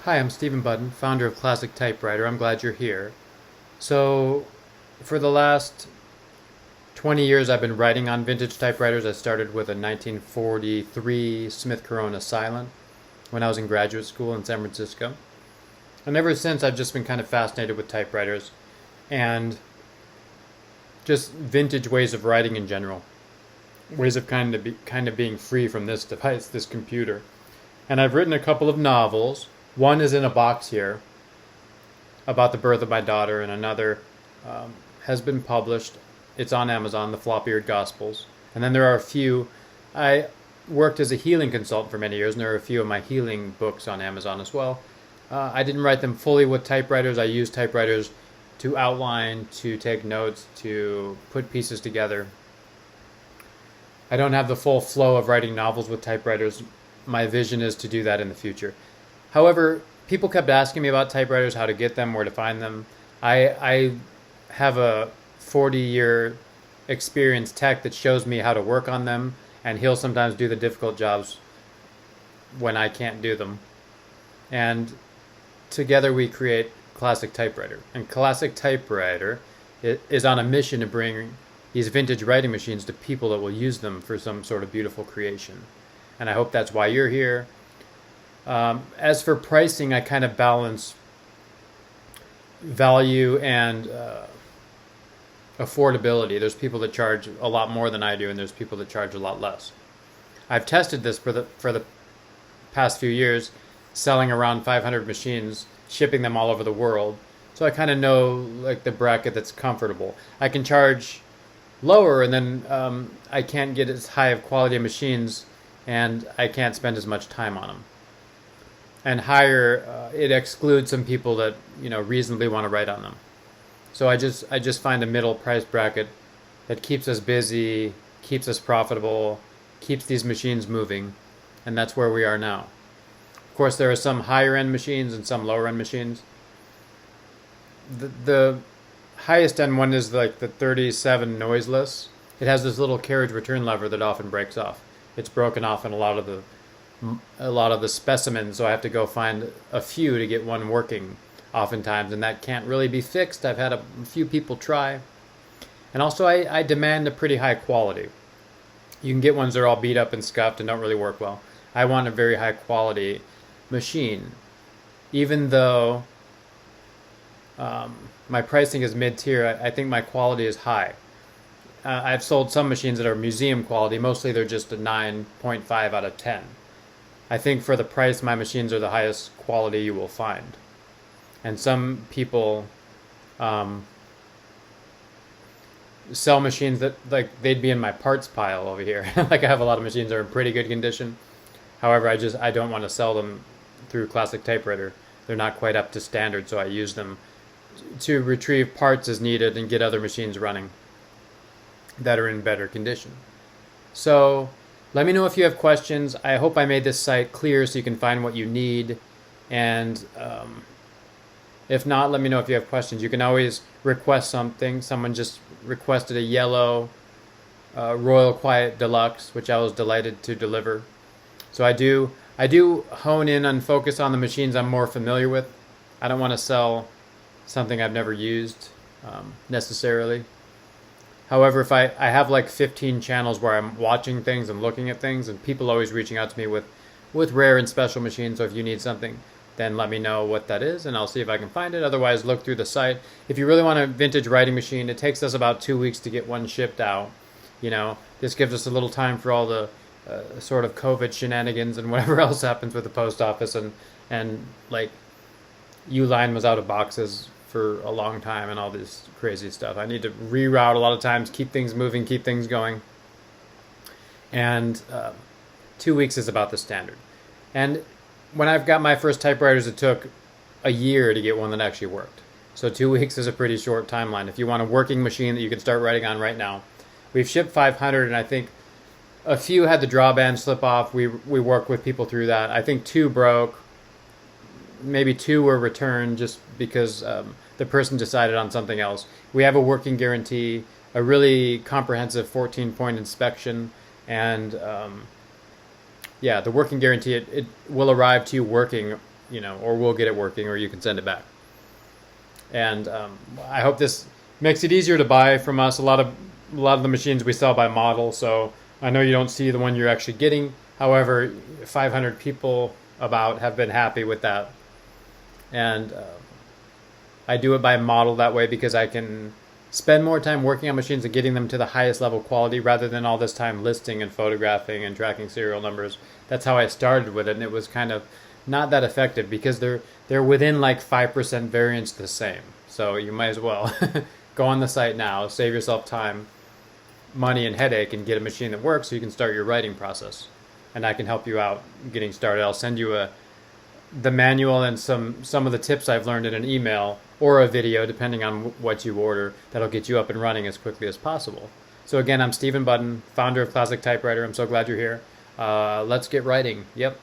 Hi, I'm Stephen Budden, founder of Classic Typewriter. I'm glad you're here. So, for the last 20 years, I've been writing on vintage typewriters. I started with a 1943 Smith Corona Silent when I was in graduate school in San Francisco. And ever since, I've just been kind of fascinated with typewriters and just vintage ways of writing in general, ways of kind of being free from this device, this computer. And I've written a couple of novels. One is in a box here about the birth of my daughter, and another has been published. It's on Amazon, The Flop-Eared Gospels. And then there are a few. I worked as a healing consultant for many years, and there are a few of my healing books on Amazon as well. I didn't write them fully with typewriters. I used typewriters to outline, to take notes, to put pieces together. I don't have the full flow of writing novels with typewriters. My vision is to do that in the future. However, people kept asking me about typewriters, how to get them, where to find them. I have a 40-year experienced tech that shows me how to work on them, and he'll sometimes do the difficult jobs when I can't do them. And together we create Classic Typewriter. And Classic Typewriter is on a mission to bring these vintage writing machines to people that will use them for some sort of beautiful creation. And I hope that's why you're here. As for pricing, I kind of balance value and affordability. There's people that charge a lot more than I do, and there's people that charge a lot less. I've tested this for the past few years, selling around 500 machines, shipping them all over the world. So I kind of know like the bracket that's comfortable. I can charge lower, and then I can't get as high of quality of machines, and I can't spend as much time on them. And higher, it excludes some people that reasonably want to write on them. So I just find a middle price bracket that keeps us busy, keeps us profitable, keeps these machines moving, and that's where we are now. Of course, there are some higher end machines and some lower end machines. The highest end one is like the 37 noiseless. It has this little carriage return lever that often breaks off. It's broken off in a lot of the specimens, so I have to go find a few to get one working oftentimes, and that can't really be fixed. I've had a few people try. And also I demand a pretty high quality. You can get ones that are all beat up and scuffed and don't really work well. I want a very high quality machine. Even though my pricing is mid-tier, I think my quality is high. I've sold some machines that are museum quality. Mostly they're just a 9.5 out of 10. I think for the price, my machines are the highest quality you will find. And some people sell machines that like they'd be in my parts pile over here. Like I have a lot of machines that are in pretty good condition. However, I don't want to sell them through Classic Typewriter. They're not quite up to standard, so I use them to retrieve parts as needed and get other machines running that are in better condition. So let me know if you have questions. I hope I made this site clear so you can find what you need. And if not, let me know if you have questions. You can always request something. Someone just requested a yellow Royal Quiet Deluxe, which I was delighted to deliver. So I do hone in and focus on the machines I'm more familiar with. I don't want to sell something I've never used necessarily. However, if I have like 15 channels where I'm watching things and looking at things, and people always reaching out to me with rare and special machines, so if you need something, then let me know what that is, and I'll see if I can find it. Otherwise, look through the site. If you really want a vintage writing machine, it takes us about 2 weeks to get one shipped out. This gives us a little time for all the sort of COVID shenanigans and whatever else happens with the post office, and like Uline was out of boxes for a long time and all this crazy stuff. I need to reroute a lot of times, keep things moving, keep things going. And 2 weeks is about the standard. And when I've got my first typewriters, it took a year to get one that actually worked. So 2 weeks is a pretty short timeline. If you want a working machine that you can start writing on right now, we've shipped 500, and I think a few had the drawband slip off. We worked with people through that. I think 2 broke. Maybe 2 were returned just because the person decided on something else. We have a working guarantee, a really comprehensive 14-point inspection, and the working guarantee, it will arrive to you working or we'll get it working, or you can send it back. And I hope this makes it easier to buy from us. A lot of the machines we sell by model, so I know you don't see the one you're actually getting. However, 500 people about have been happy with that. And I do it by model that way because I can spend more time working on machines and getting them to the highest level quality rather than all this time listing and photographing and tracking serial numbers. That's how I started with it, and it was kind of not that effective because they're within like 5% variance the same. So you might as well go on the site now, save yourself time, money, and headache, and get a machine that works so you can start your writing process. And I can help you out getting started. I'll send you the manual and some of the tips I've learned in an email or a video, depending on what you order, that'll get you up and running as quickly as possible. So again, I'm Stephen Budden, founder of Classic Typewriter. I'm so glad you're here. Let's get writing. Yep.